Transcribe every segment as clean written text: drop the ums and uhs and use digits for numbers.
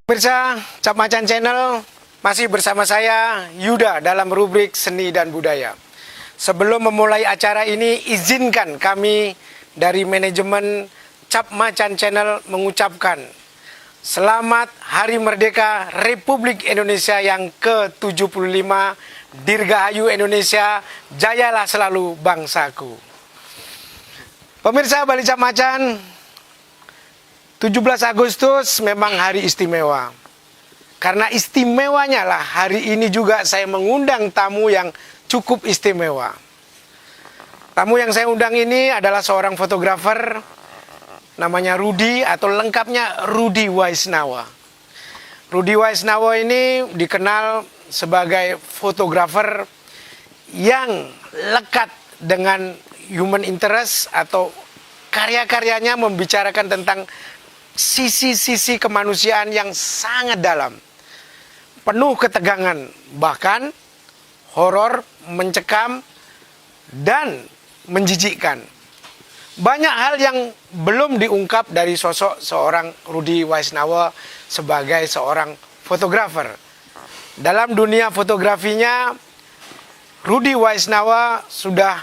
Pemirsa Cap Macan Channel, masih bersama saya Yuda dalam rubrik Seni dan Budaya. Sebelum memulai acara ini, izinkan kami dari manajemen Cap Macan Channel mengucapkan Selamat Hari Merdeka Republik Indonesia yang ke-75. Dirgahayu Indonesia, jayalah selalu bangsaku. Pemirsa Bali Cap Macan, 17 Agustus memang hari istimewa. Karena istimewanya lah hari ini juga saya mengundang tamu yang cukup istimewa. Tamu yang saya undang ini adalah seorang fotografer, namanya Rudy atau lengkapnya Rudy Waisnawa. Rudy Waisnawa ini dikenal sebagai fotografer yang lekat dengan human interest atau karya-karyanya membicarakan tentang sisi-sisi kemanusiaan yang sangat dalam, penuh ketegangan, bahkan horor, mencekam, dan menjijikkan. Banyak hal yang belum diungkap dari sosok seorang Rudy Waisnawa sebagai seorang fotografer. Dalam dunia fotografinya, Rudy Waisnawa sudah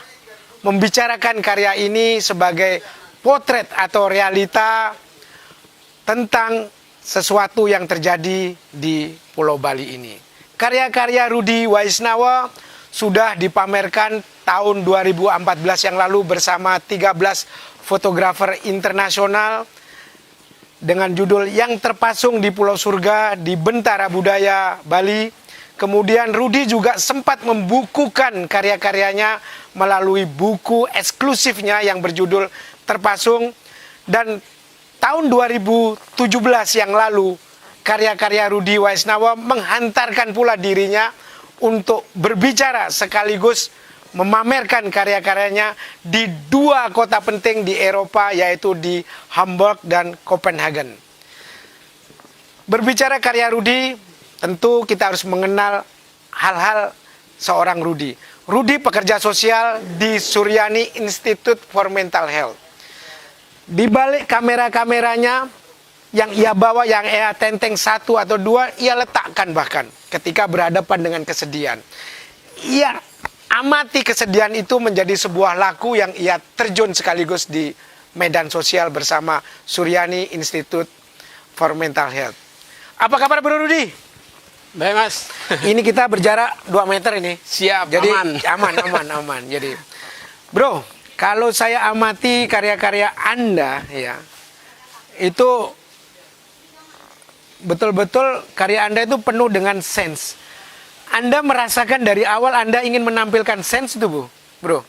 membicarakan karya ini sebagai potret atau realita tentang sesuatu yang terjadi di Pulau Bali ini. Karya-karya Rudy Waisnawa sudah dipamerkan tahun 2014 yang lalu bersama 13 fotografer internasional dengan judul Yang Terpasung di Pulau Surga di Bentara Budaya Bali. Kemudian Rudy juga sempat membukukan karya-karyanya melalui buku eksklusifnya yang berjudul Terpasung. Dan tahun 2017 yang lalu, karya-karya Rudy Waisnawa menghantarkan pula dirinya untuk berbicara sekaligus memamerkan karya-karyanya di dua kota penting di Eropa, yaitu di Hamburg dan Copenhagen. Berbicara karya Rudy, tentu kita harus mengenal hal-hal seorang Rudy. Rudy pekerja sosial di Suryani Institute for Mental Health. Di balik kamera-kameranya yang ia bawa, yang ia tenteng satu atau dua, ia letakkan bahkan ketika berhadapan dengan kesedihan. Ia amati kesedihan itu menjadi sebuah laku yang ia terjun sekaligus di medan sosial bersama Suryani Institute for Mental Health. Apa kabar Bro Rudy? Baik Mas. Ini kita berjarak 2 meter ini. Siap, jadi aman. Jadi Bro, kalau saya amati karya-karya Anda ya, itu betul-betul karya Anda itu penuh dengan sense. Anda merasakan dari awal Anda ingin menampilkan sense itu, Bro?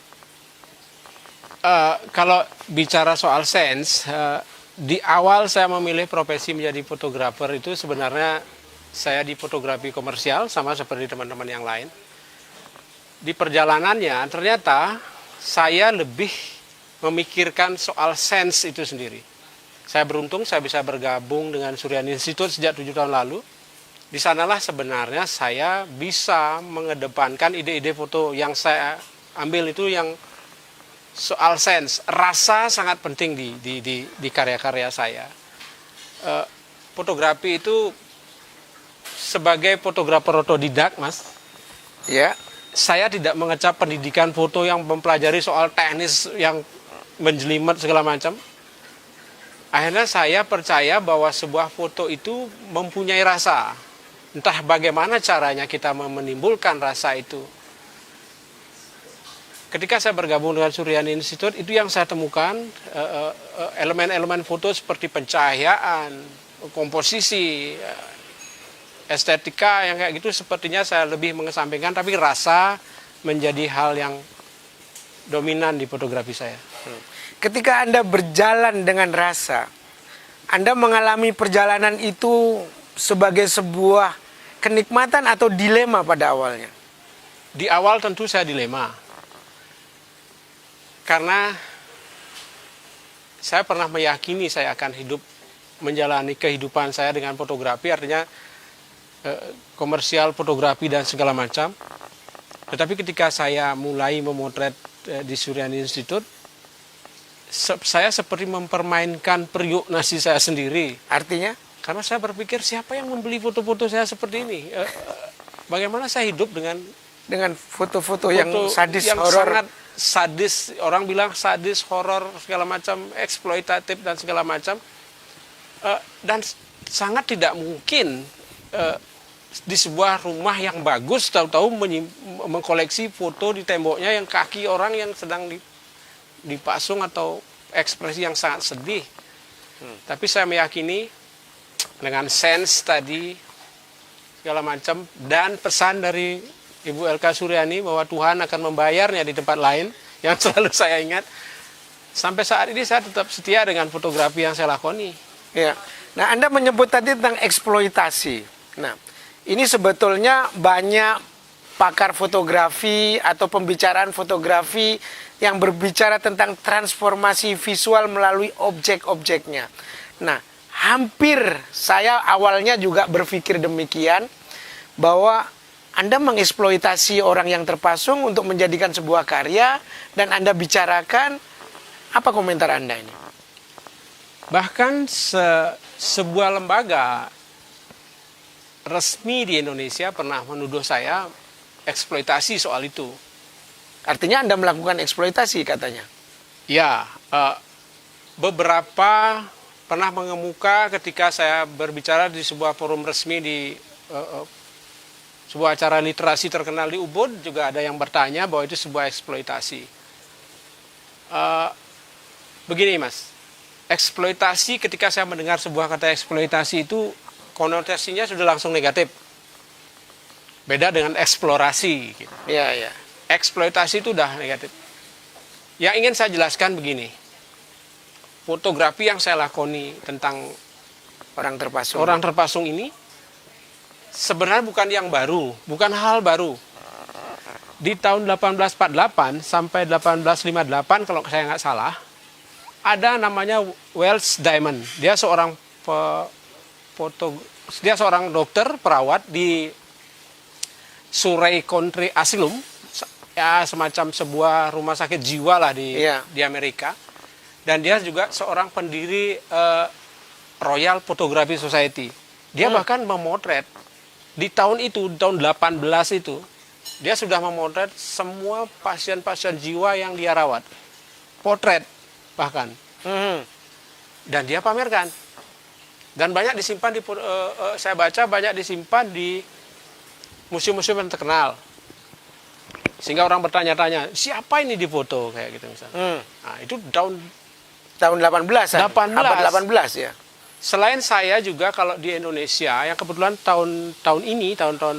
Kalau bicara soal sense, di awal saya memilih profesi menjadi fotografer itu sebenarnya saya di fotografi komersial sama seperti teman-teman yang lain. Di perjalanannya ternyata saya lebih memikirkan soal sense itu sendiri. Saya beruntung saya bisa bergabung dengan Suryani Institute sejak 7 tahun lalu. Di sanalah sebenarnya saya bisa mengedepankan ide-ide foto yang saya ambil itu yang soal sense. Rasa sangat penting di karya-karya saya. Fotografi itu sebagai fotografer otodidak, Mas. Ya. Saya tidak mengecap pendidikan foto yang mempelajari soal teknis yang menjelimet segala macam. Akhirnya saya percaya bahwa sebuah foto itu mempunyai rasa. Entah bagaimana caranya kita menimbulkan rasa itu. Ketika saya bergabung dengan Suryani Institute, itu yang saya temukan elemen-elemen foto seperti pencahayaan, komposisi, estetika yang kayak gitu sepertinya saya lebih mengesampingkan, tapi rasa menjadi hal yang dominan di fotografi saya. Ketika Anda berjalan dengan rasa, Anda mengalami perjalanan itu sebagai sebuah kenikmatan atau dilema pada awalnya? Di awal tentu saya dilema. Karena saya pernah meyakini saya akan hidup menjalani kehidupan saya dengan fotografi, artinya komersial, fotografi dan segala macam. Tetapi ketika saya mulai memotret di Suryani Institute, saya seperti mempermainkan periuk nasi saya sendiri. Artinya? Karena saya berpikir siapa yang membeli foto-foto saya seperti ini? Bagaimana saya hidup dengan foto-foto foto yang sadis, yang horor. sangat sadis, orang bilang sadis, horor, segala macam, eksploitatif dan segala macam. Dan sangat tidak mungkin di sebuah rumah yang bagus tahu-tahu mengkoleksi foto di temboknya yang kaki orang yang sedang dipasung atau ekspresi yang sangat sedih. Tapi saya meyakini dengan sense tadi segala macam dan pesan dari Ibu Elka Suryani bahwa Tuhan akan membayarnya di tempat lain yang selalu saya ingat. Sampai saat ini saya tetap setia dengan fotografi yang saya lakoni. Ya. Nah, Anda menyebut tadi tentang eksploitasi. Nah, ini sebetulnya banyak pakar fotografi atau pembicaraan fotografi yang berbicara tentang transformasi visual melalui objek-objeknya. Nah, hampir saya awalnya juga berpikir demikian, bahwa Anda mengeksploitasi orang yang terpasung untuk menjadikan sebuah karya, dan Anda bicarakan, apa komentar Anda ini? Bahkan sebuah lembaga resmi di Indonesia pernah menuduh saya eksploitasi soal itu. Artinya Anda melakukan eksploitasi katanya? Ya, beberapa pernah mengemuka ketika saya berbicara di sebuah forum resmi di sebuah acara literasi terkenal di Ubud, juga ada yang bertanya bahwa itu sebuah eksploitasi. Begini Mas, eksploitasi, ketika saya mendengar sebuah kata eksploitasi itu konotasinya sudah langsung negatif. Beda dengan eksplorasi. Gitu. Iya, iya. Eksploitasi itu udah negatif. Yang ingin saya jelaskan begini, fotografi yang saya lakoni tentang orang terpasung ini sebenarnya bukan yang baru, bukan hal baru. Di tahun 1848 sampai 1858 kalau saya nggak salah, ada namanya Wells Diamond. Dia seorang dia seorang dokter perawat di Surrey Country Asylum, ya semacam sebuah rumah sakit jiwa lah di Amerika. Dan dia juga seorang pendiri Royal Photography Society. Dia bahkan memotret di tahun itu, tahun 18 itu, dia sudah memotret semua pasien-pasien jiwa yang dia rawat. Potret bahkan. Dan dia pamerkan. Dan banyak disimpan saya baca banyak disimpan di museum-museum yang terkenal. Sehingga orang bertanya-tanya, siapa ini di foto kayak gitu misalnya. Nah, itu tahun 18 abad 18 ya. Selain saya juga kalau di Indonesia yang kebetulan tahun ini tahun-tahun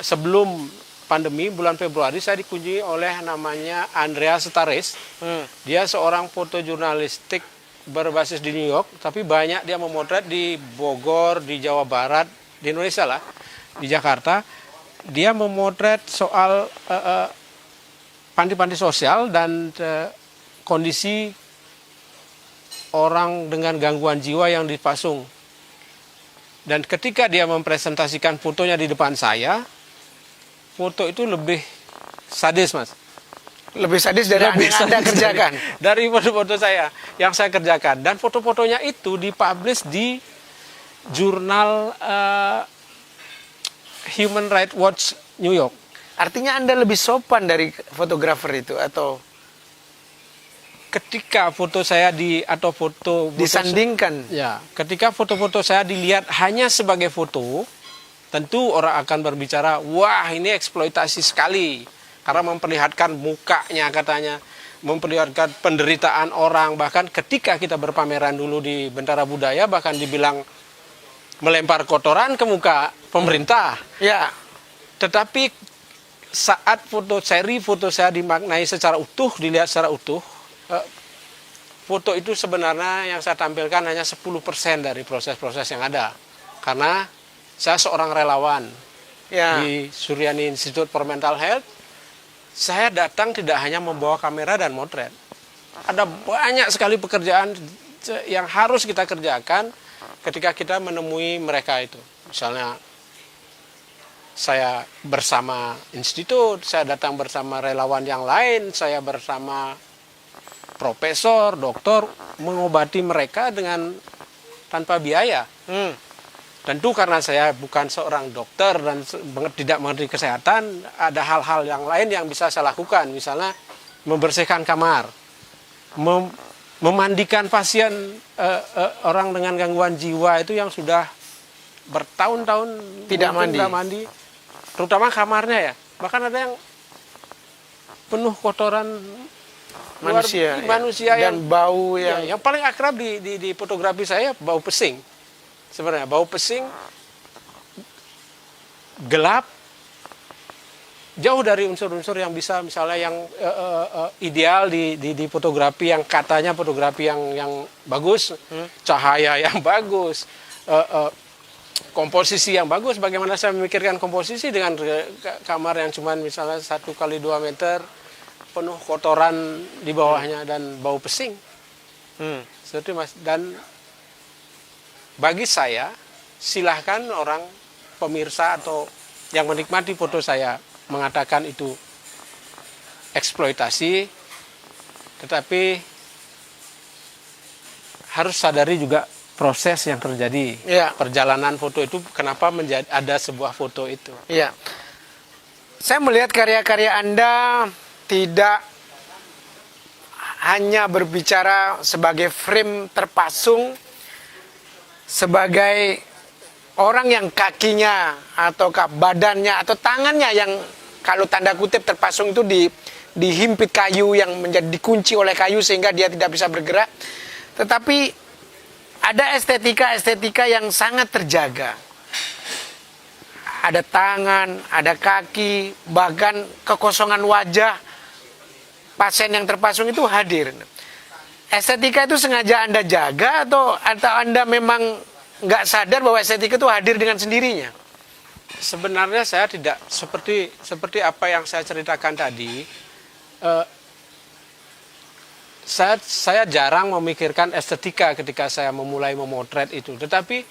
sebelum pandemi bulan Februari saya dikunjungi oleh namanya Andrea Setaris. Dia seorang fotojurnalistik berbasis di New York, tapi banyak dia memotret di Bogor, di Jawa Barat, di Indonesia lah, di Jakarta. Dia memotret soal panti-panti sosial dan kondisi orang dengan gangguan jiwa yang dipasung. Dan ketika dia mempresentasikan fotonya di depan saya, foto itu lebih sadis, Mas. Lebih sadis dari yang Anda kerjakan. Dari foto-foto saya yang saya kerjakan. Dan foto-fotonya itu dipublish di jurnal Human Rights Watch New York. Artinya Anda lebih sopan dari fotografer itu, atau ketika foto saya disandingkan? Ya, ketika foto-foto saya dilihat hanya sebagai foto, tentu orang akan berbicara, wah ini eksploitasi sekali. Karena memperlihatkan mukanya katanya, memperlihatkan penderitaan orang. Bahkan ketika kita berpameran dulu di Bentara Budaya, bahkan dibilang melempar kotoran ke muka pemerintah. Ya. Tetapi saat foto saya dimaknai secara utuh, dilihat secara utuh, foto itu sebenarnya yang saya tampilkan hanya 10% dari proses-proses yang ada. Karena saya seorang relawan di Suryani Institute for Mental Health. Saya datang tidak hanya membawa kamera dan motret. Ada banyak sekali pekerjaan yang harus kita kerjakan ketika kita menemui mereka itu. Misalnya saya bersama institut, saya datang bersama relawan yang lain, saya bersama profesor, dokter, mengobati mereka dengan tanpa biaya. Tentu karena saya bukan seorang dokter dan tidak mengerti kesehatan, ada hal-hal yang lain yang bisa saya lakukan. Misalnya membersihkan kamar, memandikan pasien orang dengan gangguan jiwa itu yang sudah bertahun-tahun Tidak mungkin mandi. tidak mandi, terutama kamarnya ya. Bahkan ada yang penuh kotoran Manusia, manusia ya. yang Dan bau yang paling akrab di fotografi saya bau pesing. Sebenarnya bau pesing gelap, jauh dari unsur-unsur yang bisa misalnya yang ideal di fotografi, yang katanya fotografi yang bagus, cahaya yang bagus, komposisi yang bagus. Bagaimana saya memikirkan komposisi dengan kamar yang cuma misalnya 1 kali 2 meter, penuh kotoran di bawahnya dan bau pesing. Seperti Mas, dan bagi saya, silahkan orang pemirsa atau yang menikmati foto saya mengatakan itu eksploitasi, tetapi harus sadari juga proses yang terjadi. Ya. Perjalanan foto itu, kenapa ada sebuah foto itu. Iya. Saya melihat karya-karya Anda tidak hanya berbicara sebagai frame terpasung, sebagai orang yang kakinya atau badannya atau tangannya yang kalau tanda kutip terpasung itu dihimpit kayu yang menjadi dikunci oleh kayu sehingga dia tidak bisa bergerak. Tetapi ada estetika yang sangat terjaga. Ada tangan, ada kaki, bahkan kekosongan wajah pasien yang terpasung itu hadir. Estetika itu sengaja Anda jaga atau Anda memang nggak sadar bahwa estetika itu hadir dengan sendirinya? Sebenarnya saya tidak seperti apa yang saya ceritakan tadi. Saya jarang memikirkan estetika ketika saya memulai memotret itu. Tetapi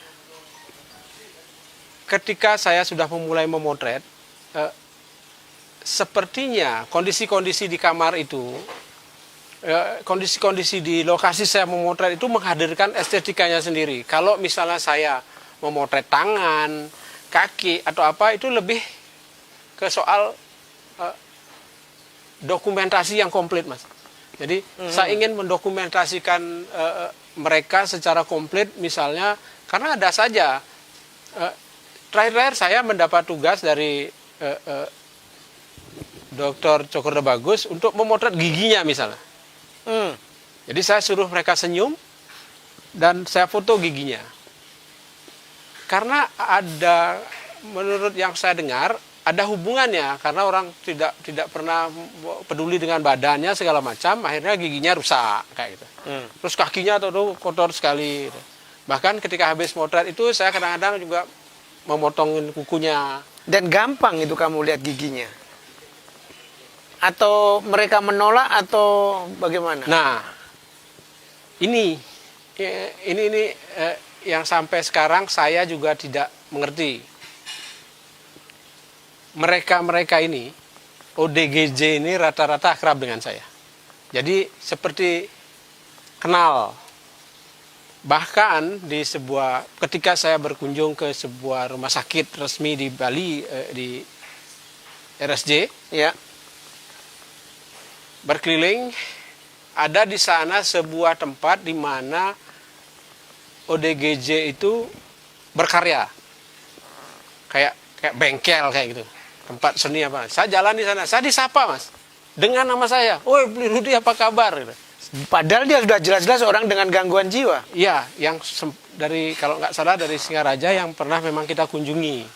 ketika saya sudah memulai memotret, sepertinya kondisi-kondisi di kamar itu, kondisi-kondisi di lokasi saya memotret itu menghadirkan estetikanya sendiri. Kalau misalnya saya memotret tangan, kaki atau apa, itu lebih ke soal dokumentasi yang komplit, Mas. Jadi saya ingin mendokumentasikan mereka secara komplit, misalnya karena ada saja terakhir saya mendapat tugas dari Dr. Cokorda Bagus untuk memotret giginya misalnya. Jadi saya suruh mereka senyum dan saya foto giginya. Karena ada, menurut yang saya dengar, ada hubungannya karena orang tidak pernah peduli dengan badannya segala macam, akhirnya giginya rusak kayak gitu. Terus kakinya tuh kotor sekali. Gitu. Bahkan ketika habis motret itu saya kadang-kadang juga memotongin kukunya. Dan gampang itu kamu lihat giginya? Atau mereka menolak atau bagaimana? Nah, ini yang sampai sekarang saya juga tidak mengerti. Mereka ini, ODGJ ini rata-rata akrab dengan saya. Jadi seperti kenal. Bahkan ketika saya berkunjung ke sebuah rumah sakit resmi di Bali, di RSJ, Ya. berkeliling, ada di sana sebuah tempat di mana ODGJ itu berkarya, kayak bengkel kayak gitu, tempat seni apa. Saya jalan di sana, saya disapa, Mas, dengan nama saya. "Woi, Rudi, apa kabar?" Gitu. Padahal dia sudah jelas-jelas orang dengan gangguan jiwa. Iya, yang dari, kalau nggak salah, dari Singaraja yang pernah memang kita kunjungi.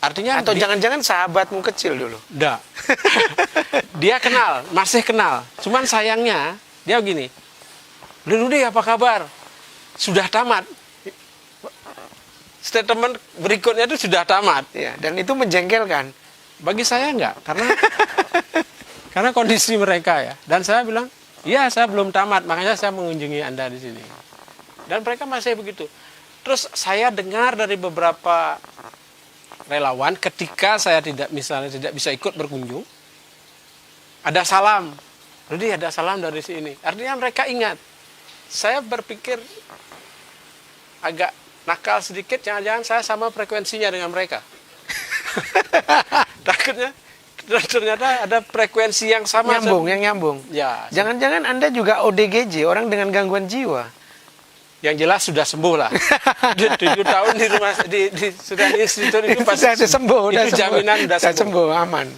Artinya Atau jangan-jangan sahabatmu kecil dulu? Enggak. Dia kenal, masih kenal. Cuman sayangnya dia begini. "Rudi, apa kabar?" Sudah tamat. Statement berikutnya itu sudah tamat. Ya, dan itu menjengkelkan. Bagi saya enggak, karena kondisi mereka ya. Dan saya bilang, "Iya, saya belum tamat, makanya saya mengunjungi Anda di sini." Dan mereka masih begitu. Terus saya dengar dari beberapa relawan ketika saya tidak bisa ikut berkunjung, ada salam. "Rudi, ada salam dari sini." Artinya mereka ingat. Saya berpikir agak nakal sedikit, jangan-jangan saya sama frekuensinya dengan mereka. Takutnya ternyata ada frekuensi yang sama. Yang nyambung. Ya. Jangan-jangan Anda juga ODGJ, orang dengan gangguan jiwa. Yang jelas sudah sembuh lah. 7 tahun di rumah di Suryani Institute itu pasti Sudah sembuh, itu jaminan sudah sembuh. aman.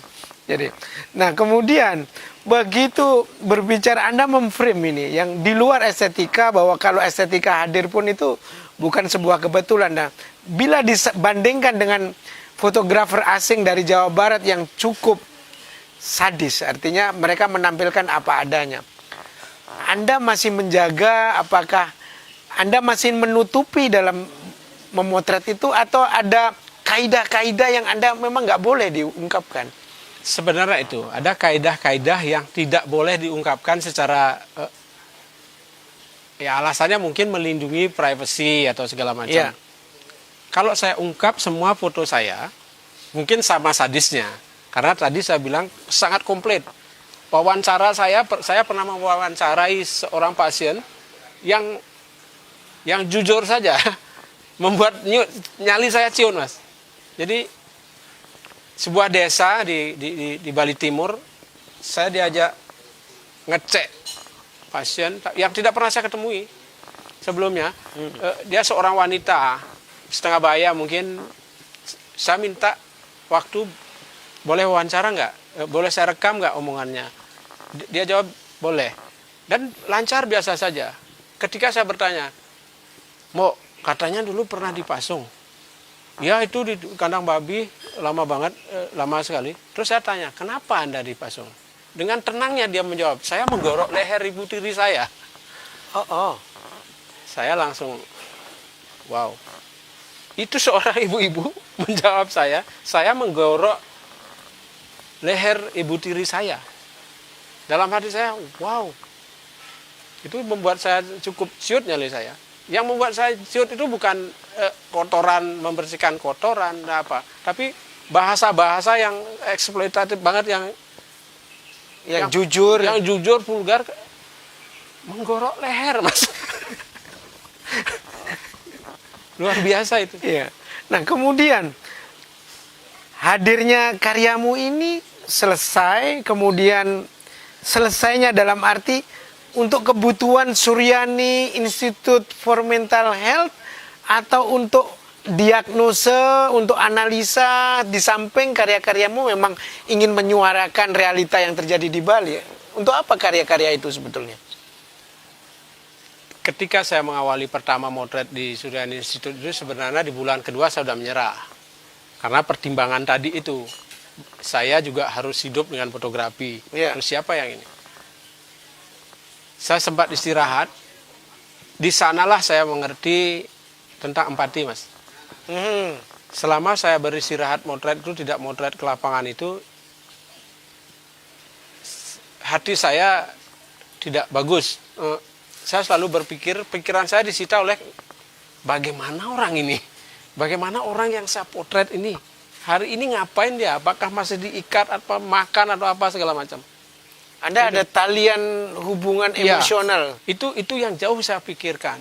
Jadi, nah kemudian begitu berbicara Anda memframe ini yang di luar estetika, bahwa kalau estetika hadir pun itu bukan sebuah kebetulan. Nah, bila dibandingkan dengan fotografer asing dari Jawa Barat yang cukup sadis, artinya mereka menampilkan apa adanya, Anda masih menjaga, apakah Anda masih menutupi dalam memotret itu, atau ada kaidah-kaidah yang Anda memang nggak boleh diungkapkan? Sebenarnya itu ada kaidah-kaidah yang tidak boleh diungkapkan secara ya alasannya mungkin melindungi privasi atau segala macam. Ya. Kalau saya ungkap semua foto saya, mungkin sama sadisnya. Karena tadi saya bilang sangat komplit. Wawancara saya pernah mewawancarai seorang pasien yang jujur saja membuat nyali saya ciut, Mas. Jadi sebuah desa di Bali Timur, saya diajak ngecek pasien yang tidak pernah saya ketemui sebelumnya. Dia seorang wanita setengah baya mungkin. Saya minta waktu, boleh wawancara nggak? Boleh saya rekam nggak omongannya? Dia jawab boleh. Dan lancar biasa saja. Ketika saya bertanya, Mo, katanya dulu pernah dipasung. Ya itu di kandang babi, lama banget, lama sekali. Terus saya tanya, kenapa Anda dipasung? Dengan tenangnya dia menjawab, saya menggorok leher ibu tiri saya. Oh. Saya langsung, wow. Itu seorang ibu-ibu menjawab saya menggorok leher ibu tiri saya. Dalam hati saya, wow. Itu membuat saya cukup ciut nyali saya. Yang membuat saya ciut itu bukan kotoran, membersihkan kotoran, apa, tapi bahasa-bahasa yang eksploitatif banget, yang jujur, vulgar, menggorok leher, Mas. Luar biasa itu. Iya. Nah, kemudian hadirnya karyamu ini kemudian selesainya dalam arti untuk kebutuhan Suryani Institute for Mental Health, atau untuk diagnosa, untuk analisa, di samping karya-karyamu memang ingin menyuarakan realita yang terjadi di Bali. Untuk apa karya-karya itu sebetulnya? Ketika saya mengawali pertama motret di Suryani Institute itu, sebenarnya di bulan kedua saya sudah menyerah. Karena pertimbangan tadi itu, saya juga harus hidup dengan fotografi. Yeah. Terus siapa yang ini? Saya sempat istirahat. Di sanalah saya mengerti tentang empati, Mas. Selama saya beristirahat motret itu, tidak motret ke lapangan itu, hati saya tidak bagus. Saya selalu berpikir, pikiran saya disita oleh bagaimana orang ini, bagaimana orang yang saya potret ini, hari ini ngapain dia, apakah masih diikat, apa makan atau apa segala macam. Anda ada talian hubungan emosional. Ya, itu yang jauh saya pikirkan.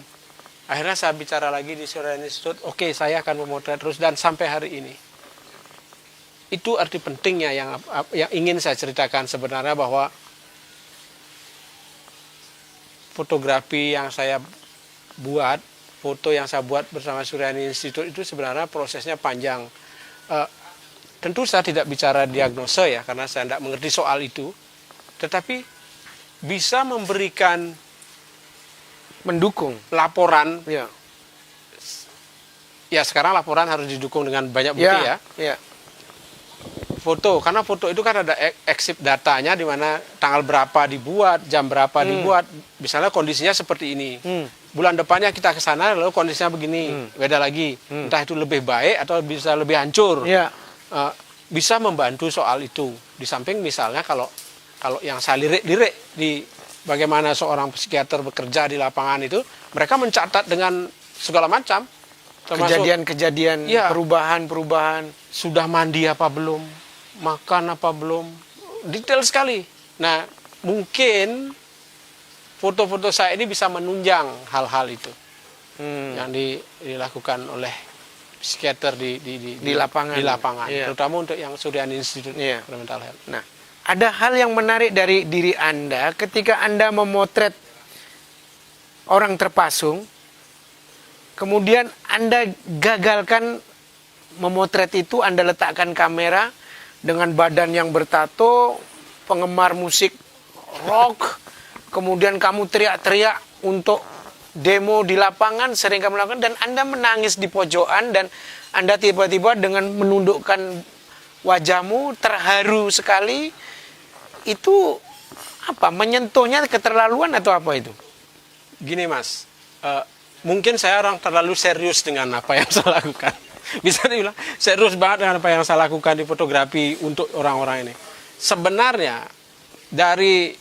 Akhirnya saya bicara lagi di Suryani Institute, oke, saya akan memotret terus, dan sampai hari ini. Itu arti pentingnya yang ingin saya ceritakan sebenarnya, bahwa fotografi yang saya buat, foto yang saya buat bersama Suryani Institute itu sebenarnya prosesnya panjang. Tentu saya tidak bicara diagnosa ya, karena saya tidak mengerti soal itu. Tetapi bisa memberikan, mendukung laporan. Ya. Ya sekarang laporan harus didukung dengan banyak bukti ya. Foto, karena foto itu kan ada exhibit datanya, di mana tanggal berapa dibuat, jam berapa dibuat. Misalnya kondisinya seperti ini. Bulan depannya kita ke sana, lalu kondisinya begini, beda lagi. Entah itu lebih baik atau bisa lebih hancur. Bisa membantu soal itu. Di samping misalnya kalau yang saya lirik di bagaimana seorang psikiater bekerja di lapangan itu, mereka mencatat dengan segala macam. Kejadian-kejadian, perubahan-perubahan. Sudah mandi apa belum, makan apa belum, detail sekali. Nah, mungkin foto-foto saya ini bisa menunjang hal-hal itu. yang dilakukan oleh psikiater Di lapangan. di lapangan, Iya. terutama untuk yang Suryani Institute Iya. for Mental Health. Nah, ada hal yang menarik dari diri Anda ketika Anda memotret orang terpasung, kemudian Anda gagalkan memotret itu, Anda letakkan kamera dengan badan yang bertato, penggemar musik rock, kemudian kamu teriak-teriak untuk demo di lapangan, sering kamu lakukan, dan Anda menangis di pojokan, dan Anda tiba-tiba dengan menundukkan wajahmu terharu sekali. Itu apa? Menyentuhnya keterlaluan atau apa itu? Gini Mas, mungkin saya orang terlalu serius dengan apa yang saya lakukan. Bisa dibilang serius banget dengan apa yang saya lakukan di fotografi untuk orang-orang ini. Sebenarnya dari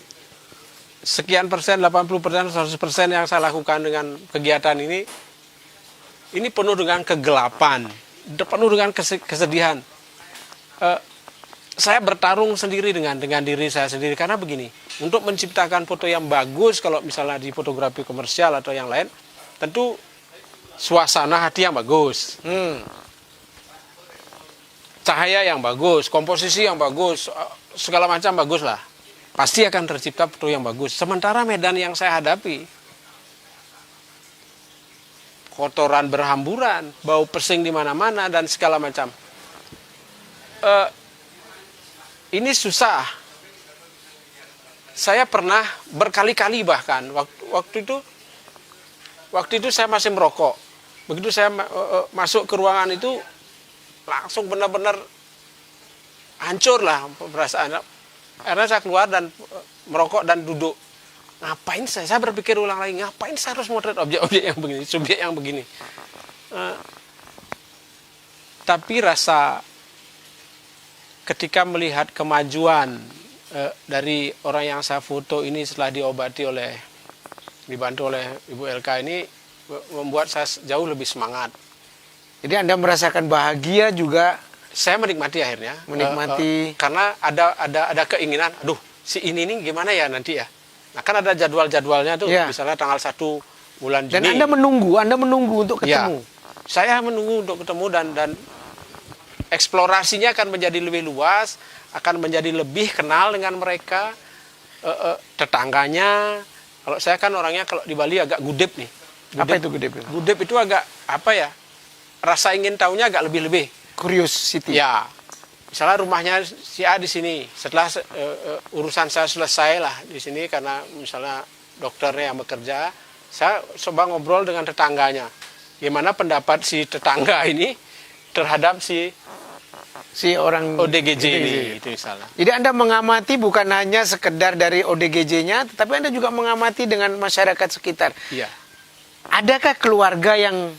sekian persen, 80%, 100% yang saya lakukan dengan kegiatan ini penuh dengan kegelapan, penuh dengan kesedihan. Saya bertarung sendiri dengan diri saya sendiri, karena begini, untuk menciptakan foto yang bagus, kalau misalnya di fotografi komersial atau yang lain, tentu suasana hati yang bagus, cahaya yang bagus, komposisi yang bagus, segala macam bagus lah. Pasti akan tercipta foto yang bagus. Sementara medan yang saya hadapi, kotoran berhamburan, bau pesing di mana-mana, dan segala macam. Ini susah. Saya pernah berkali-kali bahkan waktu itu saya masih merokok. Begitu saya masuk ke ruangan itu, langsung benar-benar hancur lah perasaan. Akhirnya saya keluar dan merokok dan duduk. Ngapain saya berpikir ulang lagi, ngapain saya harus motret objek-objek yang begini, subjek yang begini. Tapi rasa ketika melihat kemajuan dari orang yang saya foto ini setelah dibantu oleh Ibu LK ini, membuat saya jauh lebih semangat. Jadi Anda merasakan bahagia juga. Saya menikmati akhirnya. Menikmati. Karena ada keinginan, aduh, si ini gimana ya nanti ya. Nah, kan ada jadwal-jadwalnya tuh, Ya. misalnya tanggal 1 bulan Juni. Dan Anda menunggu untuk ketemu. Ya, saya menunggu untuk ketemu, dan eksplorasinya akan menjadi lebih luas, akan menjadi lebih kenal dengan mereka, tetangganya. Kalau saya kan orangnya kalau di Bali agak gudep nih. Apa itu gudep? Gudep itu agak apa ya? Rasa ingin tahunya agak lebih. Curiosity. Ya, misalnya rumahnya si A di sini. Setelah urusan saya selesai lah di sini, karena misalnya dokternya yang bekerja, saya coba ngobrol dengan tetangganya. Gimana pendapat si tetangga ini terhadap si orang ODGJ ini, itu misalnya. Jadi Anda mengamati bukan hanya sekedar dari ODGJ-nya, tetapi Anda juga mengamati dengan masyarakat sekitar. Iya. Adakah keluarga yang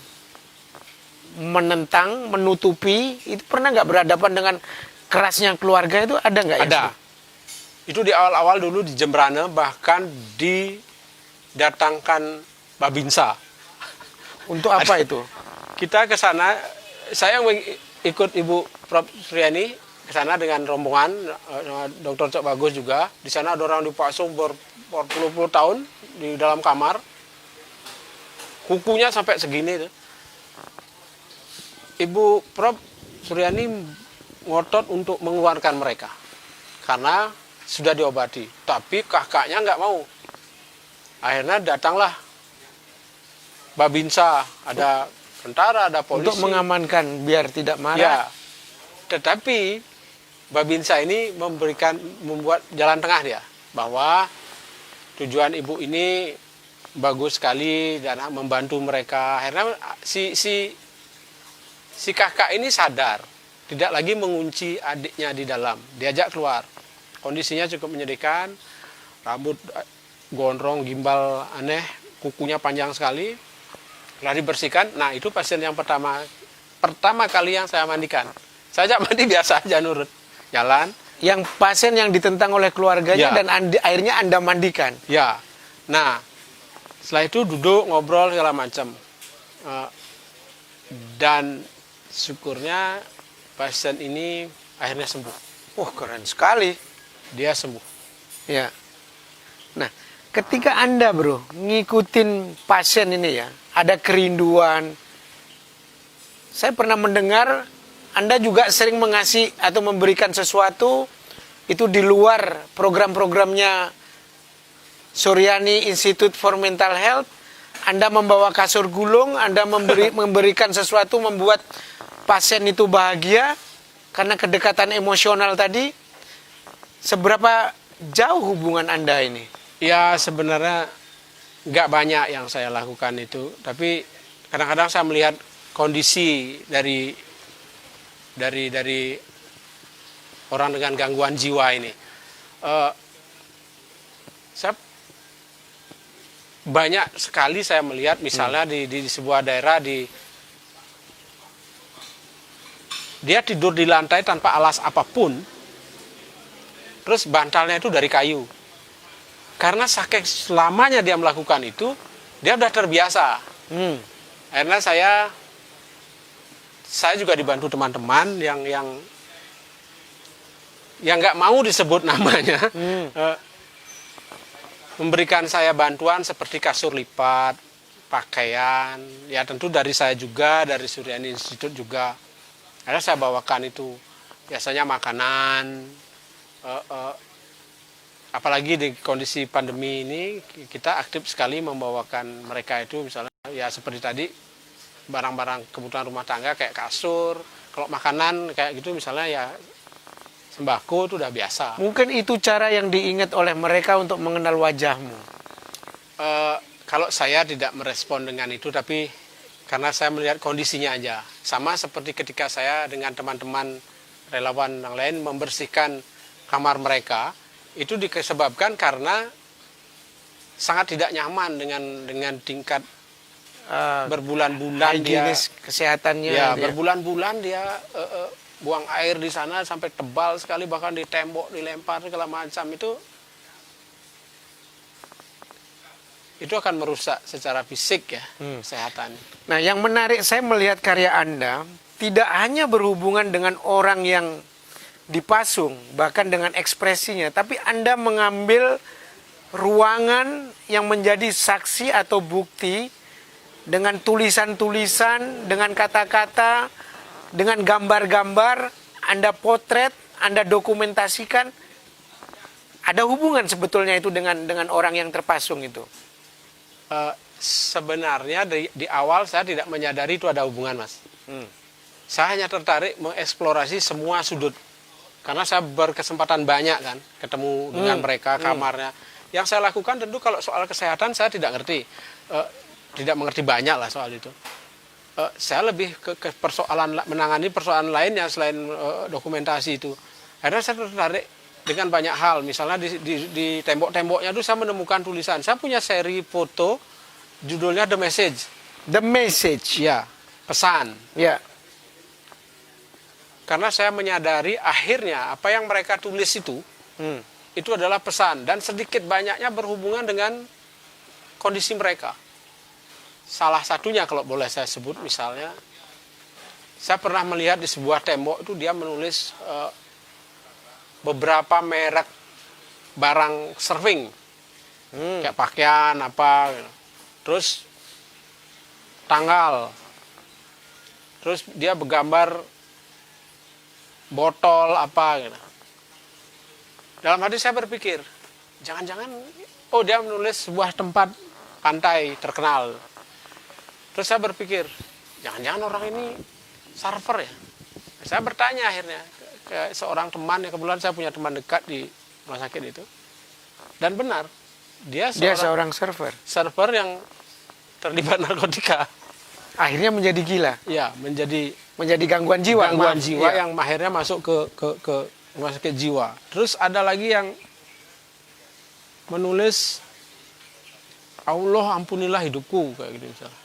menentang, menutupi? Itu pernah nggak berhadapan dengan kerasnya keluarga itu? Ada nggak? Ada. Itu di awal-awal dulu di Jembrana, bahkan didatangkan Babinsa. Untuk apa itu? Kita ke sana, saya ikut Ibu Prof. Suryani ke sana dengan rombongan, Dr. Cok Bagus juga. Di sana ada orang dipasung berpuluh-puluh tahun di dalam kamar. Kukunya sampai segini tuh. Ibu Prof. Suryani ngotot untuk mengeluarkan mereka karena sudah diobati, tapi kakaknya nggak mau. Akhirnya datanglah Babinsa, ada tentara, ada polisi. Untuk mengamankan biar tidak marah. Ya, tetapi Babinsa ini membuat jalan tengah dia, bahwa tujuan ibu ini bagus sekali dan membantu mereka. Akhirnya si kakak ini sadar, tidak lagi mengunci adiknya di dalam, diajak keluar. Kondisinya cukup menyedihkan, rambut gondrong, gimbal aneh, kukunya panjang sekali. Setelah dibersihkan, nah itu pasien yang pertama kali yang saya mandikan. Saya ajak mandi biasa aja, nurut jalan. Yang pasien yang ditentang oleh keluarganya, Ya. dan akhirnya Anda mandikan. Ya, nah setelah itu duduk ngobrol segala macam, dan syukurnya pasien ini akhirnya sembuh. Wah, keren sekali. Dia sembuh. Ya. Nah, ketika Anda, bro, ngikutin pasien ini ya, ada kerinduan. Saya pernah mendengar Anda juga sering mengasih atau memberikan sesuatu itu di luar program-programnya Suryani Institute for Mental Health. Anda membawa kasur gulung, Anda memberikan sesuatu membuat pasien itu bahagia karena kedekatan emosional tadi. Seberapa jauh hubungan Anda ini? Ya sebenarnya nggak banyak yang saya lakukan itu, tapi kadang-kadang saya melihat kondisi dari orang dengan gangguan jiwa ini. Saya banyak sekali saya melihat misalnya di sebuah daerah dia tidur di lantai tanpa alas apapun, terus bantalnya itu dari kayu. Karena saking lamanya dia melakukan itu, dia udah terbiasa. Akhirnya saya juga dibantu teman-teman yang nggak mau disebut namanya, memberikan saya bantuan seperti kasur lipat, pakaian, ya tentu dari saya juga, dari Suryani Institute juga. Akhirnya saya bawakan itu, biasanya makanan, apalagi di kondisi pandemi ini, kita aktif sekali membawakan mereka itu, misalnya ya seperti tadi, barang-barang kebutuhan rumah tangga kayak kasur, kalau makanan kayak gitu misalnya ya sembako itu udah biasa. Mungkin itu cara yang diingat oleh mereka untuk mengenal wajahmu. Kalau saya tidak merespon dengan itu, tapi karena saya melihat kondisinya aja. Sama seperti ketika saya dengan teman-teman relawan yang lain membersihkan kamar mereka, itu disebabkan karena sangat tidak nyaman dengan tingkat berbulan-bulan dia kesehatannya. Ya, berbulan-bulan dia buang air di sana sampai tebal sekali, bahkan di tembok dilempar segala macam, itu akan merusak secara fisik ya kesehatan. Nah, yang menarik saya melihat karya Anda tidak hanya berhubungan dengan orang yang dipasung, bahkan dengan ekspresinya, tapi Anda mengambil ruangan yang menjadi saksi atau bukti dengan tulisan-tulisan, dengan kata-kata, dengan gambar-gambar, Anda potret, Anda dokumentasikan. Ada hubungan sebetulnya itu dengan orang yang terpasung itu. Sebenarnya di awal saya tidak menyadari itu ada hubungan, Mas. Saya hanya tertarik mengeksplorasi semua sudut. Karena saya berkesempatan banyak kan ketemu dengan mereka, kamarnya. Yang saya lakukan tentu kalau soal kesehatan saya tidak ngerti. Tidak mengerti banyak lah soal itu. Saya lebih ke persoalan, menangani persoalan lain yang selain dokumentasi itu. Akhirnya saya tertarik dengan banyak hal. Misalnya di tembok-temboknya itu saya menemukan tulisan. Saya punya seri foto judulnya The Message. The Message. Ya, pesan. Ya. Karena saya menyadari akhirnya apa yang mereka tulis itu adalah pesan. Dan sedikit banyaknya berhubungan dengan kondisi mereka. Salah satunya kalau boleh saya sebut misalnya, saya pernah melihat di sebuah tembok itu dia menulis beberapa merek barang surfing, kayak pakaian apa, terus tanggal, terus dia bergambar botol apa gitu. Dalam hati saya berpikir, jangan-jangan dia menulis sebuah tempat pantai terkenal. Terus saya berpikir, jangan-jangan orang ini surfer ya. Saya bertanya akhirnya ke seorang teman, yang kebetulan saya punya teman dekat di rumah sakit itu. Dan benar, dia seorang surfer yang terlibat narkotika. Akhirnya menjadi gila. Ya, menjadi gangguan jiwa. Gangguan jiwa yang akhirnya masuk ke rumah sakit jiwa. Terus ada lagi yang menulis, Allah ampunilah hidupku, kayak gitu misalnya.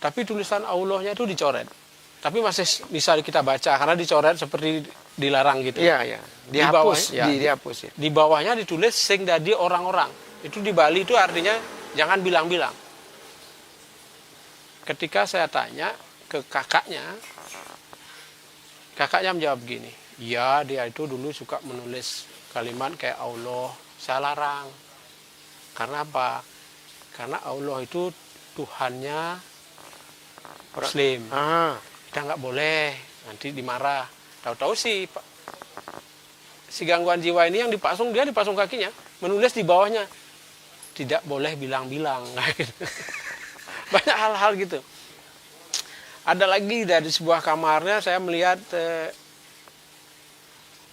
Tapi tulisan Allahnya itu dicoret. Tapi masih bisa kita baca karena dicoret seperti dilarang gitu. Iya, iya. Dihapus, dihapus ya. Di bawahnya ditulis sing dadi orang-orang. Itu di Bali itu artinya jangan bilang-bilang. Ketika saya tanya ke kakaknya menjawab gini, "Iya, dia itu dulu suka menulis kalimat kayak Allah, saya larang." Karena apa? Karena Allah itu Tuhannya Orang- Muslim. Ah, Kita nggak boleh, nanti dimarah. Tahu-tahu si gangguan jiwa ini yang dipasung kakinya, menulis di bawahnya, tidak boleh bilang-bilang. Banyak hal-hal gitu. Ada lagi dari sebuah kamarnya saya melihat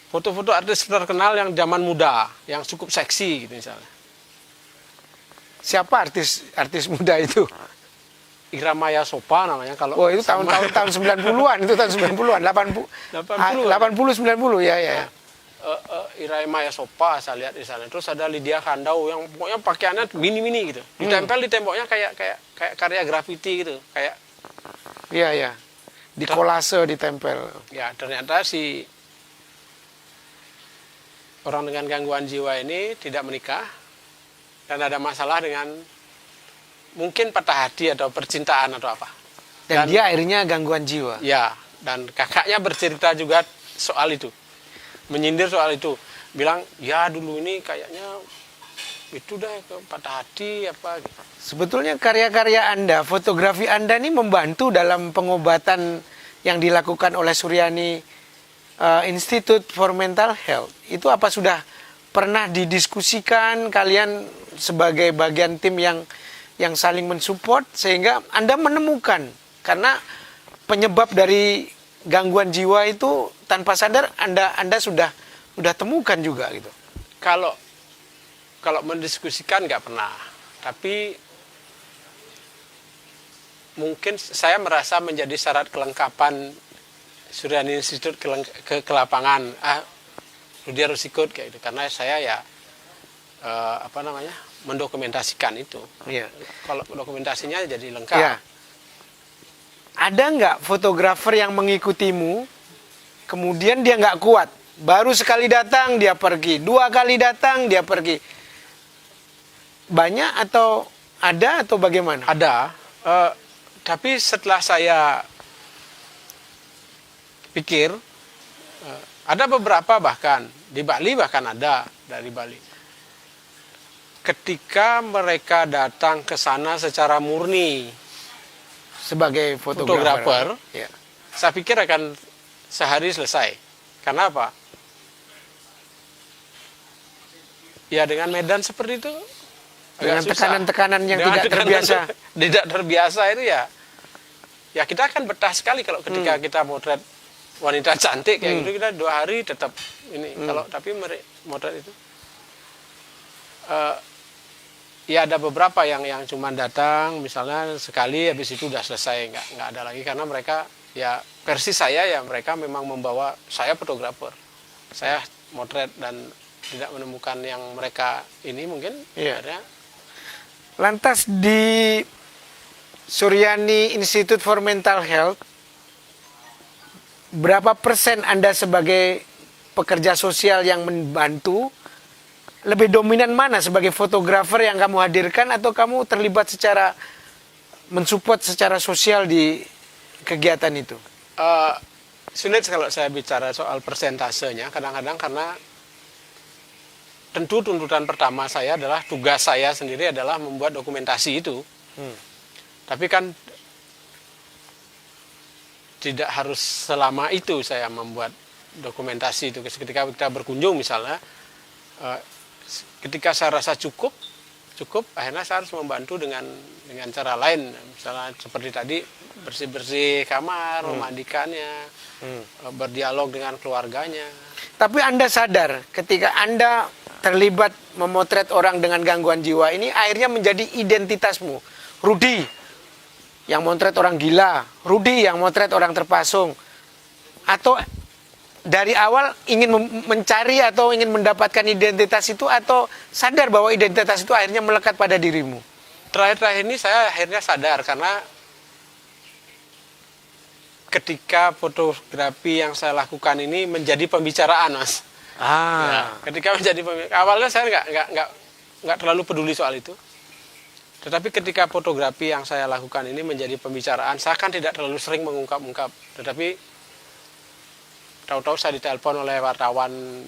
foto-foto artis terkenal yang zaman muda, yang cukup seksi gitu misalnya. siapa artis muda itu? Ira Maya Sopa namanya kalau. Oh, itu tahun 90-an, itu tahun 90-an, 80 80 90 ya ya. Ira Maya Sopa saya lihat di sana. Terus ada Lydia Kandau yang pokoknya pakaiannya mini-mini gitu. Ditempel di temboknya kayak karya grafiti gitu, kayak. Iya ya. Di kolase ditempel. Ya, ternyata si orang dengan gangguan jiwa ini tidak menikah dan ada masalah dengan mungkin patah hati atau percintaan atau apa. Dan dia akhirnya gangguan jiwa. Ya, dan kakaknya bercerita juga soal itu. Menyindir soal itu. Bilang, ya dulu ini kayaknya itu dah patah hati apa gitu. Sebetulnya karya-karya Anda, fotografi Anda ini membantu dalam pengobatan yang dilakukan oleh Suryani Institute for Mental Health. Itu apa sudah pernah didiskusikan kalian sebagai bagian tim yang saling mensupport sehingga Anda menemukan, karena penyebab dari gangguan jiwa itu tanpa sadar Anda sudah temukan juga gitu. Kalau mendiskusikan nggak pernah, tapi mungkin saya merasa menjadi syarat kelengkapan Suryani Institute ke lapangan. Dia harus ikut kayak gitu, karena saya ya mendokumentasikan itu. Iya. Kalau dokumentasinya jadi lengkap. Ya. Ada nggak fotografer yang mengikutimu, kemudian dia nggak kuat, baru sekali datang dia pergi, 2 kali datang dia pergi, banyak atau ada atau bagaimana? Ada, tapi setelah saya pikir, ada beberapa bahkan di Bali, bahkan ada dari Bali. Ketika mereka datang ke sana secara murni Sebagai fotografer. Ya. saya pikir akan sehari selesai. Karena apa? Ya dengan medan seperti itu, Dengan agak susah. tekanan-tekanan yang Dengan tidak tekanan terbiasa. Tidak terbiasa itu ya kita akan betah sekali kalau ketika kita motret wanita cantik kayak gitu, kita 2 hari tetap ini. Tapi motret itu ya ada beberapa yang cuma datang misalnya sekali, habis itu udah selesai, nggak ada lagi, karena mereka ya versi saya ya mereka memang membawa saya fotografer, saya motret dan tidak menemukan yang mereka ini mungkin. Iya. Akhirnya Lantas di Suryani Institute for Mental Health, berapa persen Anda sebagai pekerja sosial yang membantu? Lebih dominan mana, sebagai fotografer yang kamu hadirkan atau kamu terlibat secara mensupport secara sosial di kegiatan itu? sulit kalau saya bicara soal persentasenya kadang-kadang, karena tentu tuntutan pertama saya adalah, tugas saya sendiri adalah membuat dokumentasi itu. Tapi kan tidak harus selama itu saya membuat dokumentasi itu. Ketika kita berkunjung misalnya, ketika saya rasa cukup, akhirnya saya harus membantu dengan cara lain. Misalnya seperti tadi, bersih-bersih kamar, memandikannya, berdialog dengan keluarganya. Tapi Anda sadar ketika Anda terlibat memotret orang dengan gangguan jiwa ini, akhirnya menjadi identitasmu. Rudi yang motret orang gila, Rudi yang motret orang terpasung. Atau dari awal ingin mencari atau ingin mendapatkan identitas itu, atau sadar bahwa identitas itu akhirnya melekat pada dirimu? Terakhir-terakhir ini saya akhirnya sadar, karena ketika fotografi yang saya lakukan ini menjadi pembicaraan, Mas. Ya, ketika menjadi pembicaraan, awalnya saya nggak terlalu peduli soal itu. Tetapi ketika fotografi yang saya lakukan ini menjadi pembicaraan, saya kan tidak terlalu sering mengungkap-ungkap. Tetapi tahu-tahu saya ditelepon oleh wartawan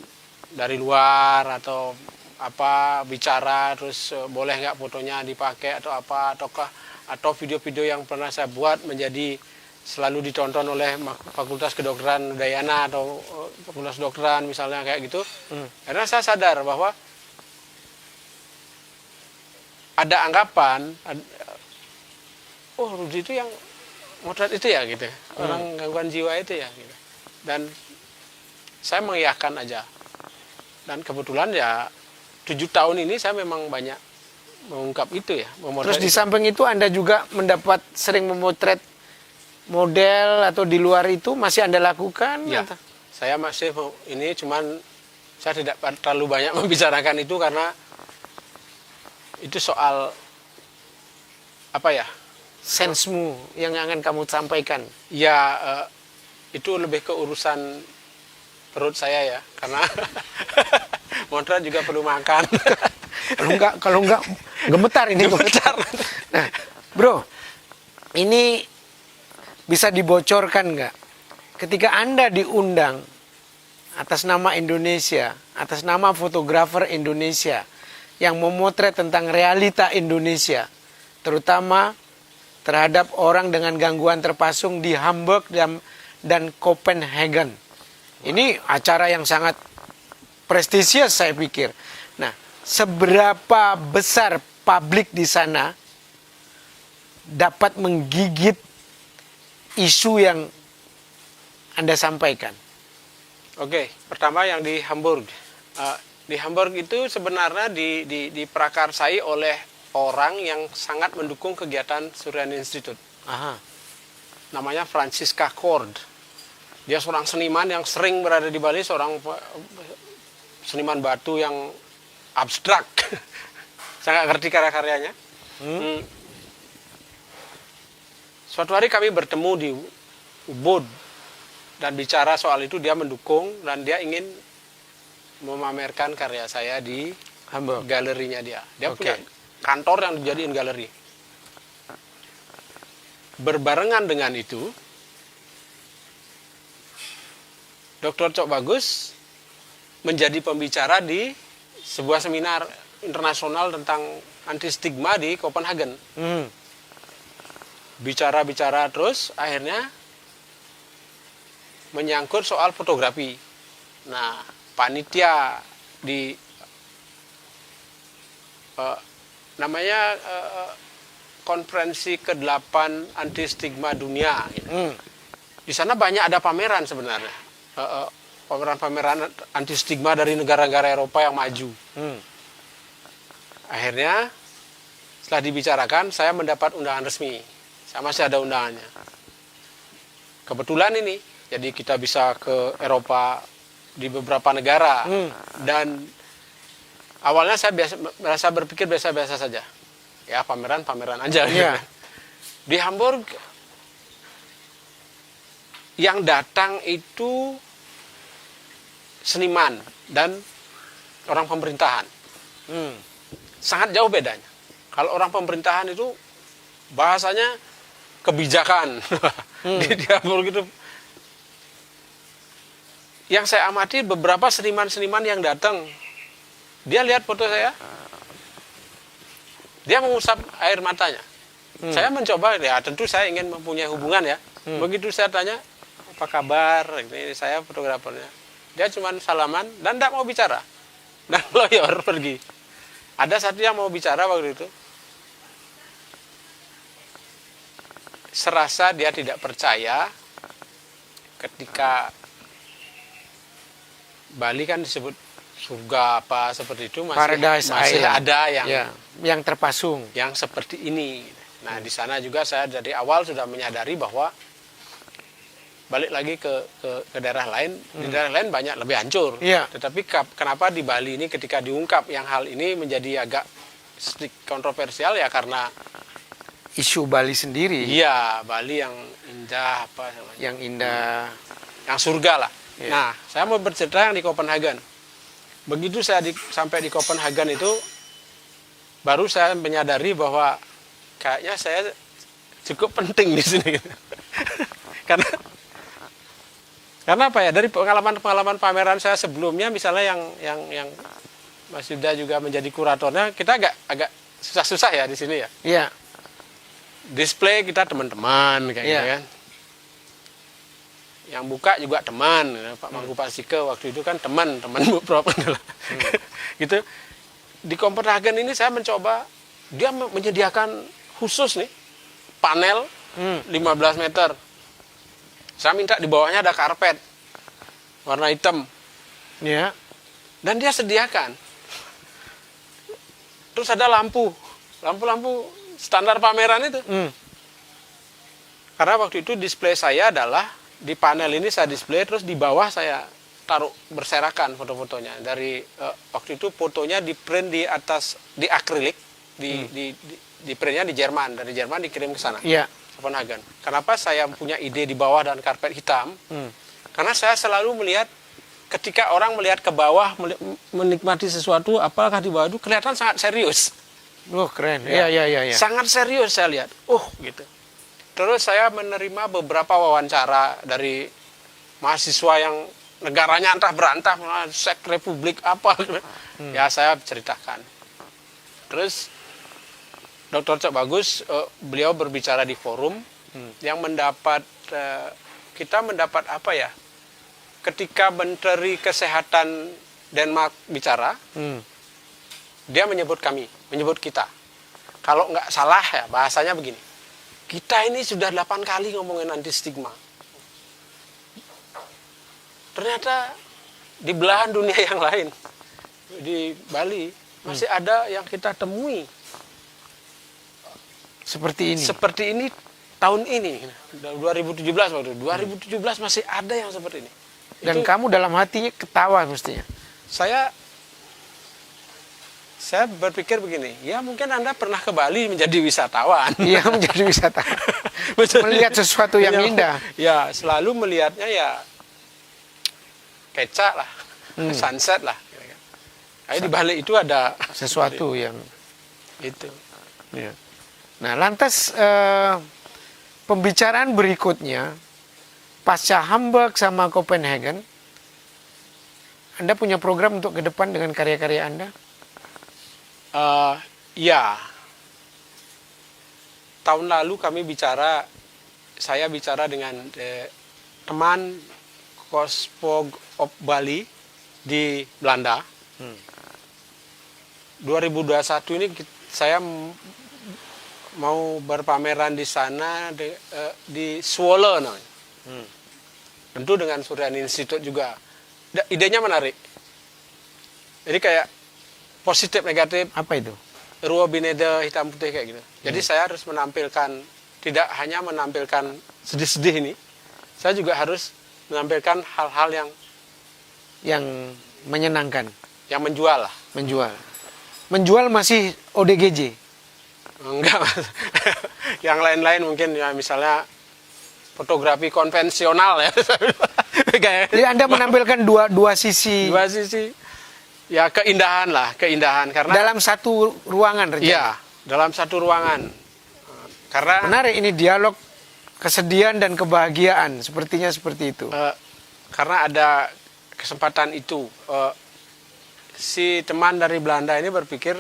dari luar atau apa, bicara, terus boleh nggak fotonya dipakai atau apa, ataukah atau video-video yang pernah saya buat menjadi selalu ditonton oleh Fakultas Kedokteran Udayana atau Fakultas Kedokteran misalnya kayak gitu. Karena saya sadar bahwa ada anggapan, oh Rudi itu yang motret itu ya gitu, orang gangguan jiwa itu ya gitu. Dan saya mengiyakan aja. Dan kebetulan ya 7 tahun ini saya memang banyak mengungkap itu ya. Terus di samping itu Anda juga mendapat sering memotret model atau di luar itu masih Anda lakukan? Ya, atau? saya masih ini cuman saya tidak terlalu banyak membicarakan itu karena itu soal apa ya? Sensemu yang akan kamu sampaikan. Ya itu lebih ke urusan perut saya ya, karena motret juga perlu makan. Kalau enggak gemetar ini. Gemetar. Nah, bro, ini bisa dibocorkan nggak? Ketika Anda diundang atas nama Indonesia, atas nama fotografer Indonesia yang memotret tentang realita Indonesia, terutama terhadap orang dengan gangguan terpasung di Hamburg dan Copenhagen. Ini acara yang sangat prestisius saya pikir. Nah, seberapa besar publik di sana dapat menggigit isu yang Anda sampaikan? Oke, pertama yang di Hamburg. Di Hamburg itu sebenarnya diprakarsai oleh orang yang sangat mendukung kegiatan Suryani Institute. Aha. Namanya Franziska Kord. Dia seorang seniman yang sering berada di Bali, seorang seniman batu yang abstrak. Saya nggak ngerti karya-karyanya. Suatu hari kami bertemu di Ubud dan bicara soal itu. Dia mendukung dan dia ingin memamerkan karya saya di Hamburg. galerinya dia. Dia Oke. punya kantor yang dijadiin galeri. Berbarengan dengan itu, Dr. Cok Bagus menjadi pembicara di sebuah seminar internasional tentang anti stigma di Copenhagen. Bicara-bicara terus, akhirnya menyangkut soal fotografi. Nah, panitia di namanya konferensi ke-8 anti stigma dunia. Gitu. Di sana banyak ada pameran sebenarnya, pameran-pameran anti stigma dari negara-negara Eropa yang maju. Akhirnya setelah dibicarakan, saya mendapat undangan resmi. Saya masih ada undangannya. Kebetulan ini, jadi kita bisa ke Eropa di beberapa negara. Dan awalnya saya merasa berpikir biasa-biasa saja. Ya, pameran-pameran aja. Yeah. Di Hamburg, yang datang itu seniman dan orang pemerintahan. Sangat jauh bedanya. Kalau orang pemerintahan itu bahasanya kebijakan. Di Hamburg itu, yang saya amati beberapa seniman-seniman yang datang, dia lihat foto saya, dia mengusap air matanya. Saya mencoba, ya tentu saya ingin mempunyai hubungan ya. Begitu saya tanya, apa kabar, ini saya fotografernya. Dia cuma salaman dan tidak mau bicara. Dan lawyer pergi. Ada satu yang mau bicara waktu itu. Serasa dia tidak percaya ketika Bali kan disebut surga apa seperti itu, Paradise masih Island. ada yang terpasung. yang seperti ini. Nah, di sana juga saya dari awal sudah menyadari bahwa balik lagi ke daerah lain, di daerah lain banyak lebih hancur. Iya. Tetapi kenapa di Bali ini ketika diungkap yang hal ini menjadi agak sedikit kontroversial ya karena Isu Bali sendiri. iya, Bali yang indah apa namanya? Yang indah. Yang surga lah. Iya. Nah, saya mau bercerita yang di Copenhagen. Begitu saya sampai di Copenhagen itu, baru saya menyadari bahwa kayaknya saya cukup penting di sini. Karena apa ya, dari pengalaman-pengalaman pameran saya sebelumnya, misalnya yang Mas Yuda juga menjadi kuratornya, kita agak susah-susah ya di sini ya. Iya. display kita teman-teman kayak gitu kan. Yang buka juga teman, Pak Mangku Pasike waktu itu kan teman Bu Prof adalah. Gitu. Di Copenhagen ini saya mencoba, dia menyediakan khusus nih panel 15 meter. Saya minta di bawahnya ada karpet warna hitam. Ya. Dan dia sediakan. Terus ada lampu standar pameran itu. Karena waktu itu display saya adalah di panel ini saya display, terus di bawah saya taruh berserakan foto-fotonya. Dari waktu itu fotonya di print di atas, di akrilik, di printnya di Jerman, dari Jerman dikirim ke sana. Iya. Copenhagen. Kenapa saya punya ide di bawah dan karpet hitam? Karena saya selalu melihat ketika orang melihat ke bawah menikmati sesuatu, apakah di bawah itu kelihatan sangat serius. Oh, keren. Iya. Sangat serius saya lihat. Gitu. Terus saya menerima beberapa wawancara dari mahasiswa yang negaranya entah berantah, sek republik apa. Ya saya ceritakan. Terus Dr. Cok Bagus, beliau berbicara di forum yang mendapat, kita mendapat apa ya? Ketika Menteri Kesehatan Denmark bicara, dia menyebut kami, menyebut kita. Kalau nggak salah ya bahasanya begini. Kita ini sudah 8 kali ngomongin anti stigma. Ternyata di belahan dunia yang lain, di Bali, masih ada yang kita temui. Seperti ini Tahun ini, 2017 waktu itu. 2017 masih ada yang seperti ini. Dan Itu, kamu dalam hatinya ketawa mestinya. Saya berpikir begini, ya mungkin Anda pernah ke Bali menjadi wisatawan. Iya, menjadi wisatawan. Melihat sesuatu yang indah. Ya, selalu melihatnya ya kecak lah, sunset lah. Nah, di Bali itu ada Sesuatu yang itu. ya. Nah, lantas pembicaraan berikutnya pasca Hamburg sama Copenhagen, Anda punya program untuk ke depan dengan karya-karya Anda? Ya, tahun lalu saya bicara dengan teman Kospog of Bali di Belanda. 2021 ini saya mau berpameran di sana di Zwolle namanya. Tentu dengan Suryani Institute juga. Idenya menarik. Jadi kayak positif negatif. Apa itu? Ruo bineda hitam putih kayak gitu. Jadi saya harus menampilkan, tidak hanya menampilkan sedih-sedih ini, saya juga harus menampilkan hal-hal yang menyenangkan, yang menjual lah. Menjual masih ODGJ. Enggak, Mas. Yang lain-lain mungkin ya misalnya fotografi konvensional ya. Jadi Anda menampilkan dua sisi. Dua sisi. Ya keindahan karena Dalam satu ruangan rencana. Iya, dalam satu ruangan. Karena menarik ini dialog kesedihan dan kebahagiaan, sepertinya seperti itu. Karena ada kesempatan itu. Si teman dari Belanda ini berpikir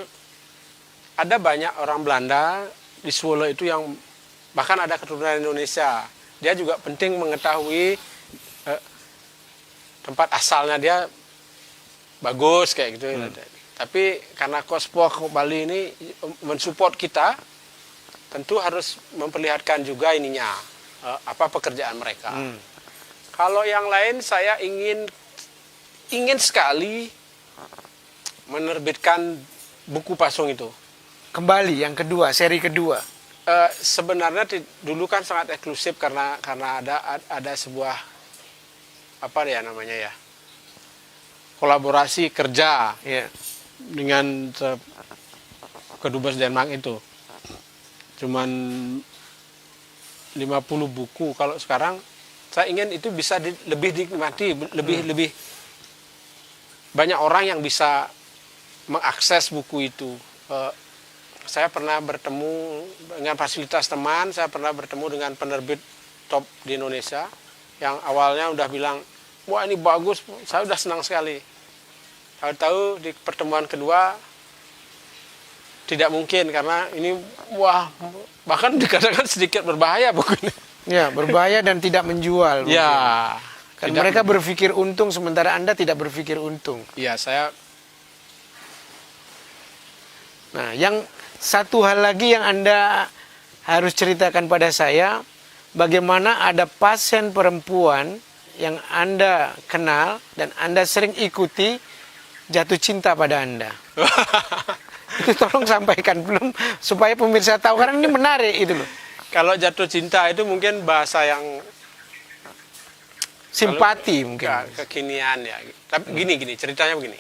ada banyak orang Belanda di Zwolle itu yang bahkan ada keturunan Indonesia. Dia juga penting mengetahui tempat asalnya dia bagus kayak gitu. Tapi karena Kospog Bali ini mensupport kita, tentu harus memperlihatkan juga ininya apa pekerjaan mereka. Kalau yang lain saya ingin sekali menerbitkan buku Pasung itu. Kembali yang kedua, seri kedua. Sebenarnya dulu kan sangat eksklusif karena ada sebuah apa ya namanya ya, kolaborasi kerja dengan kedubes Denmark itu. Cuman 50 buku. Kalau sekarang saya ingin itu bisa lebih dinikmati, lebih banyak orang yang bisa mengakses buku itu. Saya pernah bertemu dengan fasilitas teman, saya pernah bertemu dengan penerbit top di Indonesia yang awalnya udah bilang, wah ini bagus, saya udah senang sekali. Tahu-tahu di pertemuan kedua tidak mungkin karena ini wah bahkan dikatakan sedikit berbahaya bukan? Ya, berbahaya dan tidak menjual. Ya. Kan Tidak mereka berpikir untung sementara Anda tidak berpikir untung. Iya, saya Nah, yang satu hal lagi yang Anda harus ceritakan pada saya, bagaimana ada pasien perempuan yang Anda kenal dan Anda sering ikuti jatuh cinta pada Anda. Itu tolong sampaikan belum supaya pemirsa tahu karena ini menarik itu loh. kalau jatuh cinta itu mungkin bahasa yang Simpati mungkin. kekinian ya. Tapi gini ceritanya begini.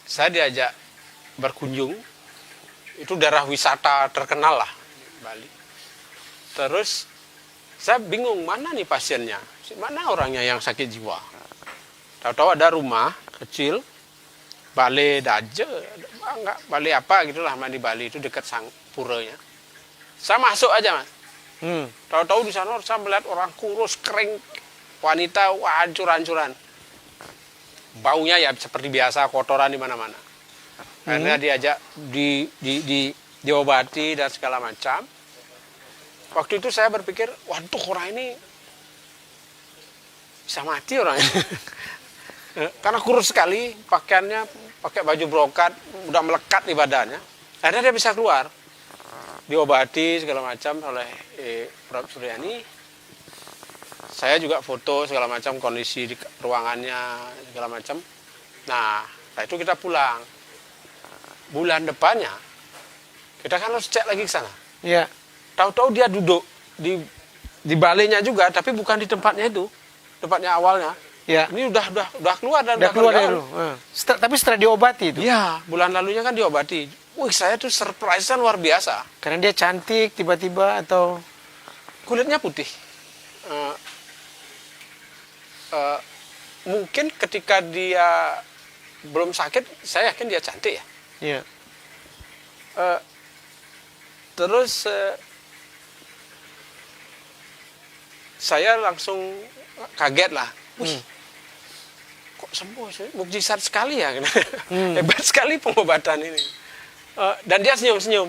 Saya diajak berkunjung, itu daerah wisata terkenal lah Bali. Terus saya bingung mana nih pasiennya, mana orangnya yang sakit jiwa. Tahu-tahu ada rumah kecil, balai daje, enggak balai apa gitulah di Bali itu dekat sang puranya. Saya masuk aja mas. Tahu-tahu di sana saya melihat orang kurus, kering, wanita, wah hancur-hancuran. Baunya ya seperti biasa, kotoran di mana-mana. Akhirnya diajak diobati dan segala macam. Waktu itu saya berpikir, waduh orang ini bisa mati orang ini. Karena kurus sekali, pakaiannya pakai baju brokat, udah melekat di badannya. Akhirnya dia bisa keluar. Diobati segala macam oleh Prof. Suryani. Saya juga foto segala macam kondisi di ruangannya segala macam. Nah, setelah itu kita pulang. Bulan depannya kita kan harus cek lagi ke sana. Ya. Tahu-tahu dia duduk di balainya juga, tapi bukan di tempatnya itu, tempatnya awalnya. Ya. Ini udah keluar dan Udah keluar dari lu. Tapi setelah diobati itu. Ya, bulan lalunya kan diobati. Wih, saya tuh surprise-nya luar biasa. Karena dia cantik tiba-tiba atau Kulitnya putih. Mungkin ketika dia belum sakit, saya yakin dia cantik ya. ya. Terus saya langsung kaget lah. Wih, kok sembuh sih? Mukjizat sekali ya. Hebat sekali pengobatan ini. Dan dia senyum-senyum.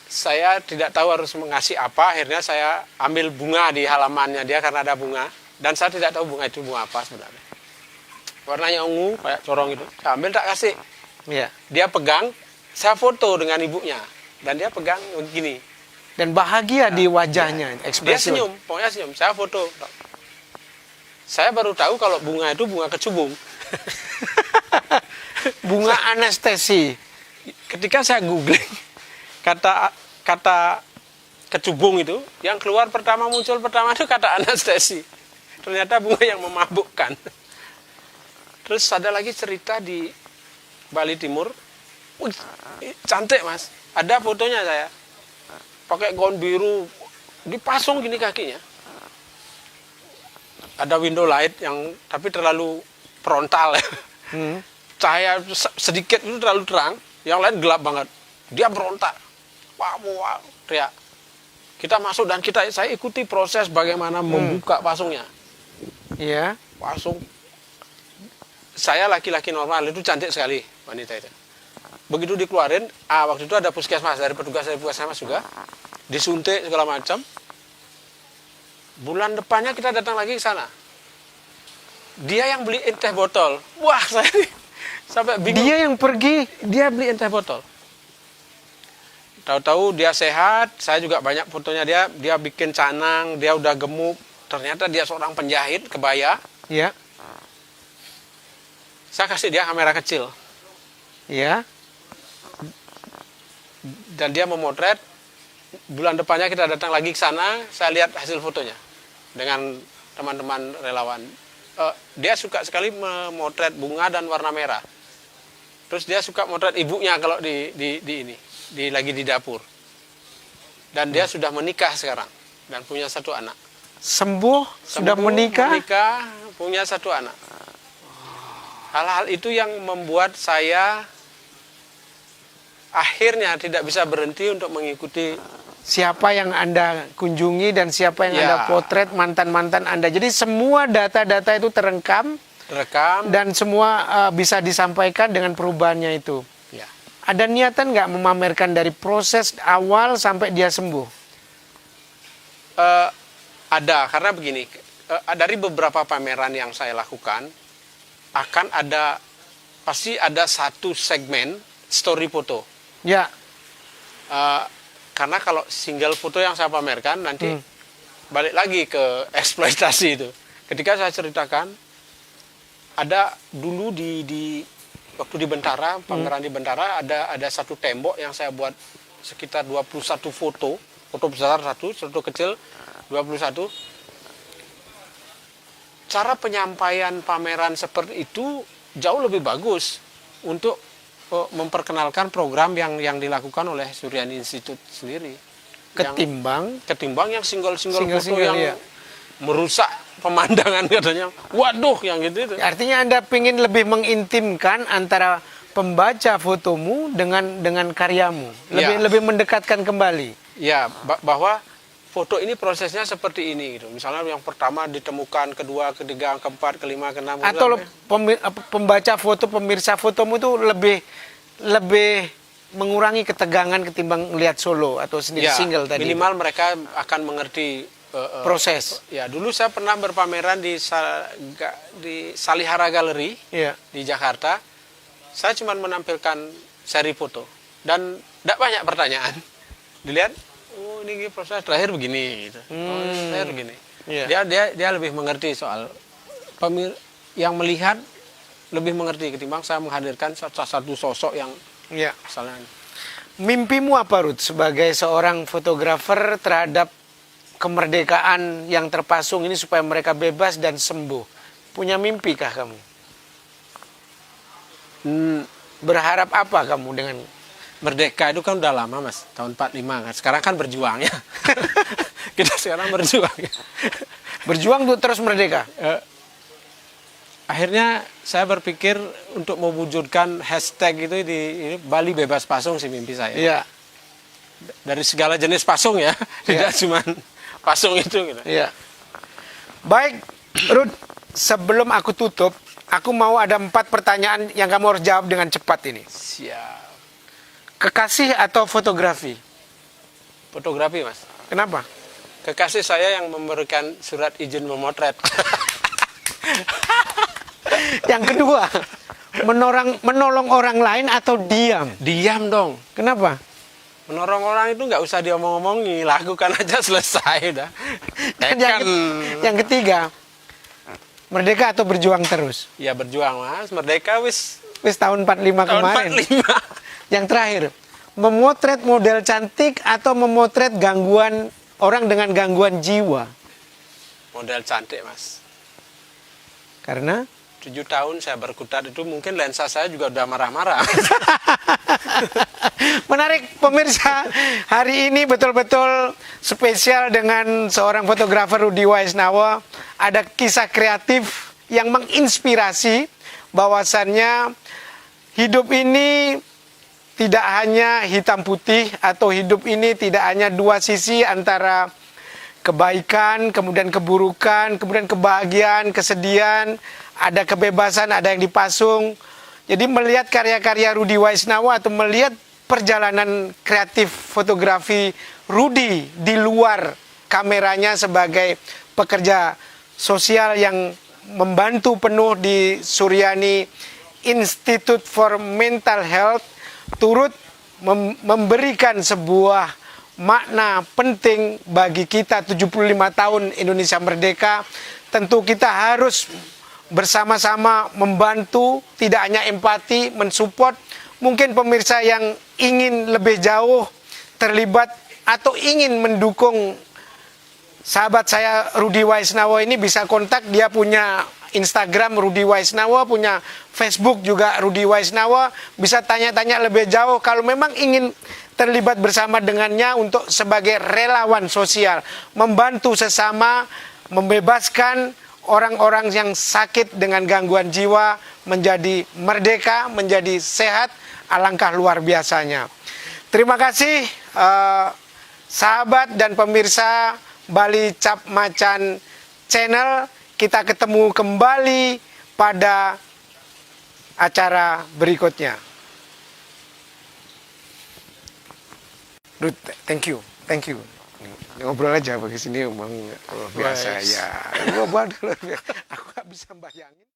Saya tidak tahu harus mengasih apa. Akhirnya saya ambil bunga di halamannya dia karena ada bunga. Dan saya tidak tahu bunga itu bunga apa sebenarnya. Warnanya ungu, kayak corong itu. Saya ambil tak kasih. Ya. Dia pegang, saya foto dengan ibunya. Dan dia pegang begini. Dan bahagia di wajahnya, Dia ekspresi. senyum, pokoknya senyum. Saya foto. Saya baru tahu kalau bunga itu bunga kecubung. Bunga anestesi. Ketika saya googling kata kecubung itu, yang keluar muncul pertama itu kata anestesi. Ternyata bunga yang memabukkan. Terus ada lagi cerita di Bali Timur. Wih, cantik mas. Ada fotonya saya. Pakai gaun biru, dipasung gini kakinya. Ada window light yang tapi terlalu frontal ya. Cahaya sedikit itu terlalu terang, yang lain gelap banget. Dia berontak. Wah, teriak. Kita masuk dan saya ikuti proses bagaimana membuka pasungnya. Iya. Pasung. Saya laki-laki normal, itu cantik sekali wanita itu. Begitu dikeluarin, waktu itu ada puskesmas, dari petugas dari puskesmas juga. Disuntik segala macam. Bulan depannya kita datang lagi ke sana. Dia yang beliin teh botol. Wah, saya sampai bingung. Dia yang pergi. Dia beliin teh botol. Tahu-tahu dia sehat, saya juga banyak fotonya dia bikin canang, dia udah gemuk. Ternyata dia seorang penjahit kebaya. Ya. Saya kasih dia kamera kecil. Ya. Dan dia memotret. Bulan depannya kita datang lagi ke sana, saya lihat hasil fotonya dengan teman-teman relawan. Dia suka sekali memotret bunga dan warna merah. Terus dia suka motret ibunya kalau lagi di dapur. Dan dia sudah menikah sekarang dan punya 1 anak. Sembuh, sudah menikah. Punya 1 anak. Hal-hal itu yang membuat saya akhirnya tidak bisa berhenti untuk mengikuti Siapa yang Anda kunjungi dan siapa yang Ya. Anda potret mantan-mantan Anda. Jadi semua data-data itu terengkam Rekam. dan semua bisa disampaikan dengan perubahannya itu. Ya. Ada niatan nggak memamerkan dari proses awal sampai dia sembuh? Ada, karena begini, dari beberapa pameran yang saya lakukan, pasti ada satu segmen story foto. Ya, Karena kalau single foto yang saya pamerkan, nanti balik lagi ke eksploitasi itu. Ketika saya ceritakan, ada dulu waktu di Bentara, pameran di Bentara, ada satu tembok yang saya buat sekitar 21 foto besar satu kecil 21. Cara penyampaian pameran seperti itu jauh lebih bagus untuk memperkenalkan program yang dilakukan oleh Suryani Institute sendiri. Ketimbang yang single foto yang iya. merusak pemandangan katanya. Waduh, yang gitu itu. Artinya Anda ingin lebih mengintimkan antara pembaca fotomu dengan karyamu, lebih mendekatkan kembali. Ya, bahwa foto ini prosesnya seperti ini gitu. Misalnya yang pertama ditemukan, kedua, ketiga, keempat, kelima, keenam. Atau pembaca foto, pemirsa fotomu itu lebih mengurangi ketegangan ketimbang melihat solo atau sendiri single tadi. Minimal mereka akan mengerti proses. Ya, dulu saya pernah berpameran di Salihara Gallery di Jakarta. Saya cuma menampilkan seri foto dan tidak banyak pertanyaan. Dilihat, oh ini proses terakhir begini, gitu. Oh, terakhir begini. Dia lebih mengerti soal yang melihat lebih mengerti ketimbang saya menghadirkan satu sosok yang misalnya. Mimpimu apa, Ruth, sebagai seorang fotografer terhadap kemerdekaan yang terpasung ini supaya mereka bebas dan sembuh? Punya mimpikah kamu? Berharap apa kamu dengan merdeka? Itu kan udah lama, Mas, tahun 45 kan. Sekarang kan berjuang ya. Kita sekarang berjuang ya. Berjuang untuk terus merdeka. Akhirnya saya berpikir untuk mewujudkan hashtag itu di Bali bebas pasung sih mimpi saya. Iya. Dari segala jenis pasung ya, tidak cuma pasung itu gitu. Iya. Baik, Ruth, sebelum aku tutup, aku mau ada 4 pertanyaan yang kamu harus jawab dengan cepat ini. Siap. Kekasih atau fotografi? Fotografi, Mas. Kenapa? Kekasih saya yang memberikan surat izin memotret. Yang kedua, menolong orang lain atau diam? Diam dong. Kenapa? Menolong orang itu nggak usah diomong-omongi, lakukan aja selesai dah. Yang ketiga, merdeka atau berjuang terus? Ya berjuang, Mas. Merdeka wis tahun 45 kemarin. 45. Yang terakhir, memotret model cantik atau memotret orang dengan gangguan jiwa? Model cantik, Mas. Karena 7 tahun saya berkutat itu mungkin lensa saya juga udah marah-marah. menarik pemirsa, hari ini betul-betul spesial dengan seorang fotografer Rudy Waisnawa. Ada kisah kreatif yang menginspirasi bahwasannya hidup ini tidak hanya hitam putih atau hidup ini tidak hanya dua sisi antara kebaikan, kemudian keburukan, kemudian kebahagiaan, kesedihan, ada kebebasan, ada yang dipasung. Jadi melihat karya-karya Rudy Waisnawa atau melihat perjalanan kreatif fotografi Rudy di luar kameranya sebagai pekerja sosial yang membantu penuh di Suryani Institute for Mental Health, turut memberikan sebuah makna penting bagi kita 75 tahun Indonesia Merdeka. Tentu kita harus bersama-sama membantu, tidak hanya empati, mensupport. Mungkin pemirsa yang ingin lebih jauh terlibat atau ingin mendukung sahabat saya Rudy Waisnawa ini bisa kontak. Dia punya Instagram Rudy Waisnawa, punya Facebook juga Rudy Waisnawa. Bisa tanya-tanya lebih jauh kalau memang ingin terlibat bersama dengannya untuk sebagai relawan sosial, membantu sesama, membebaskan orang-orang yang sakit dengan gangguan jiwa menjadi merdeka, menjadi sehat. Alangkah luar biasanya. Terima kasih sahabat dan pemirsa Bali Cap Macan Channel. Kita ketemu kembali pada acara berikutnya. Ruth, thank you. Ngobrol aja, bagi sini emang luar biasa ya. Gua luar biasa. Aku nggak bisa bayangin.